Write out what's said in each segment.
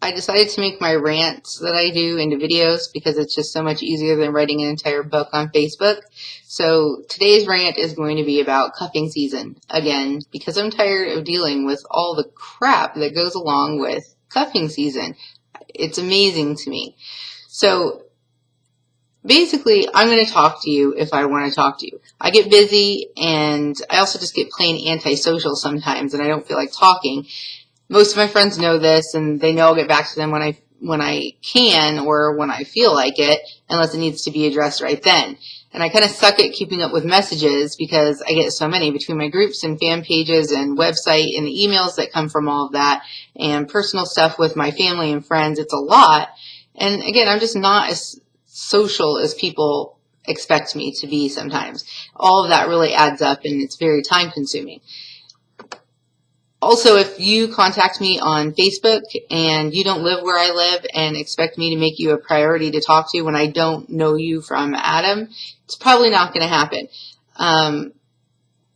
I decided to make my rants that I do into videos because it's just so much easier than writing an entire book on Facebook. So today's rant is going to be about cuffing season again, because I'm tired of dealing with all the crap that goes along with cuffing season. It's amazing to me. So basically, I'm going to talk to you if I want to talk to you. I get busy, and I also just get plain antisocial sometimes, and I don't feel like talking. Most of my friends know this, and they know I'll get back to them when I can or when I feel like it, unless it needs to be addressed right then. And I kind of suck at keeping up with messages because I get so many between my groups and fan pages and website and the emails that come from all of that and personal stuff with my family and friends. It's a lot. And again, I'm just not as social as people expect me to be sometimes. All of that really adds up, and it's very time consuming. Also, if you contact me on Facebook and you don't live where I live and expect me to make you a priority to talk to when I don't know you from Adam, it's probably not going to happen.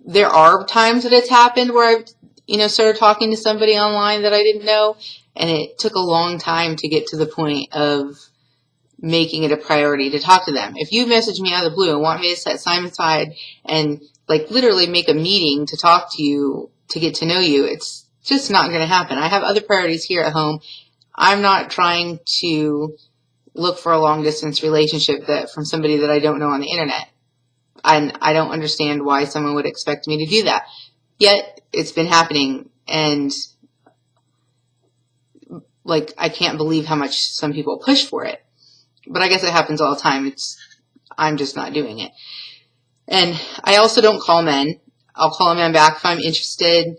There are times that it's happened where I've, started talking to somebody online that I didn't know, and it took a long time to get to the point of making it a priority to talk to them. If you message me out of the blue and want me to set time aside and literally make a meeting to talk to you, to get to know you, it's just not going to happen. I have other priorities here at home. I'm not trying to look for a long distance relationship from somebody that I don't know on the internet. And I don't understand why someone would expect me to do that. Yet it's been happening, and I can't believe how much some people push for it. But I guess it happens all the time. I'm just not doing it. And I also don't call men. I'll call a man back if I'm interested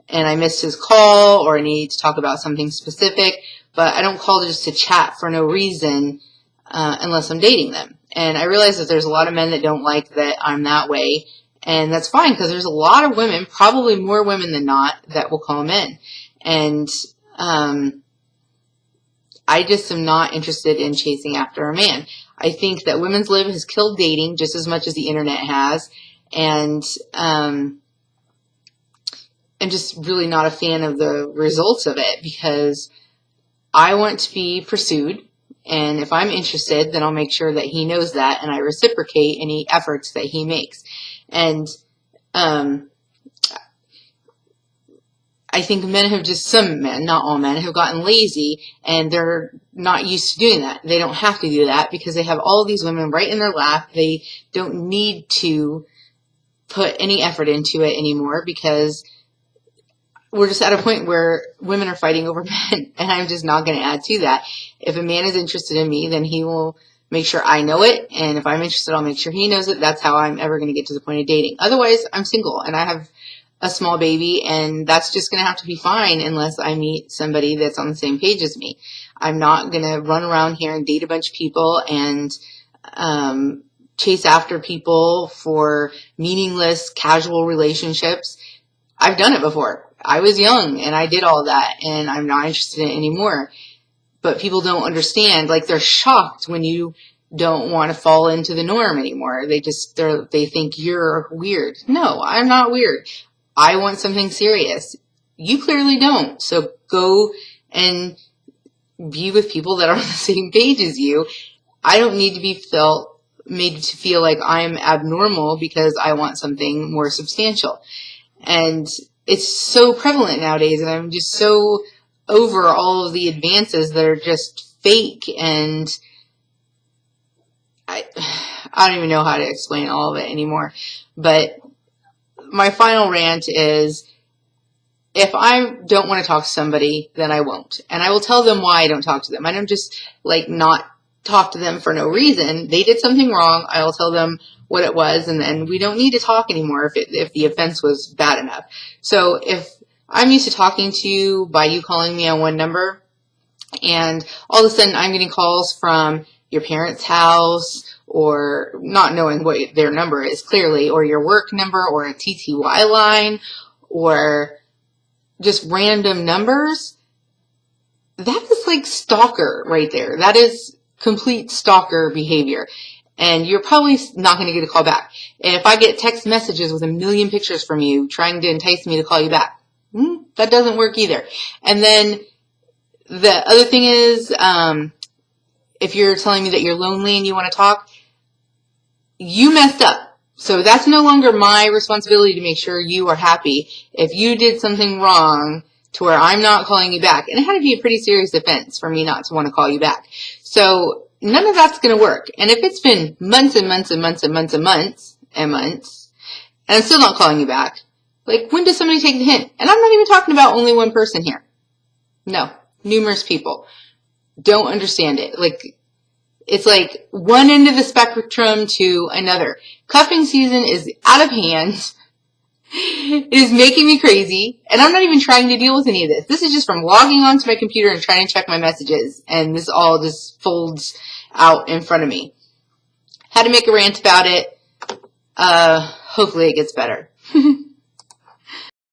and I missed his call or I need to talk about something specific, but I don't call just to chat for no reason unless I'm dating them. And I realize that there's a lot of men that don't like that I'm that way, and that's fine because there's a lot of women, probably more women than not, that will call men. And I just am not interested in chasing after a man. I think that women's lib has killed dating just as much as the internet has. And I'm just really not a fan of the results of it because I want to be pursued. And if I'm interested, then I'll make sure that he knows that and I reciprocate any efforts that he makes. And I think some men, not all men, have gotten lazy and they're not used to doing that. They don't have to do that because they have all of these women right in their lap. They don't need to put any effort into it anymore because we're just at a point where women are fighting over men, and I'm just not going to add to that. If a man is interested in me, then he will make sure I know it, and if I'm interested, I'll make sure he knows it. That's how I'm ever going to get to the point of dating. Otherwise, I'm single, and I have a small baby, and that's just going to have to be fine unless I meet somebody that's on the same page as me. I'm not going to run around here and date a bunch of people and chase after people for meaningless casual relationships. I've done it before. I was young and I did all that, and I'm not interested in it anymore. But people don't understand. They're shocked when you don't want to fall into the norm anymore. They think you're weird. No, I'm not weird. I want something serious. You clearly don't. So go and be with people that are on the same page as you. I don't need to be made to feel like I'm abnormal because I want something more substantial. And it's so prevalent nowadays, and I'm just so over all of the advances that are just fake, and I don't even know how to explain all of it anymore. But my final rant is, if I don't want to talk to somebody, then I won't. And I will tell them why I don't talk to them. I don't just not talk to them for no reason. They did something wrong. I'll tell them what it was, and then we don't need to talk anymore if the offense was bad enough. So if I'm used to talking to you by you calling me on one number, and all of a sudden I'm getting calls from your parents' house, or not knowing what their number is clearly, or your work number, or a TTY line, or just random numbers, that is stalker right there. That is complete stalker behavior. And you're probably not going to get a call back. And if I get text messages with a million pictures from you trying to entice me to call you back, that doesn't work either. And then The other thing is, if you're telling me that you're lonely and you want to talk, you messed up. So that's no longer my responsibility to make sure you are happy. If you did something wrong to where I'm not calling you back, and it had to be a pretty serious offense for me not to want to call you back. So none of that's going to work. And if it's been months and months and months and months and months and months, and I'm still not calling you back, like, when does somebody take the hint? And I'm not even talking about only one person here. No, numerous people don't understand it. Like, it's like one end of the spectrum to another. Cuffing season is out of hand. It is making me crazy, and I'm not even trying to deal with any of this. This is just from logging onto my computer and trying to check my messages, and this all just folds out in front of me. Had to make a rant about it. Hopefully it gets better.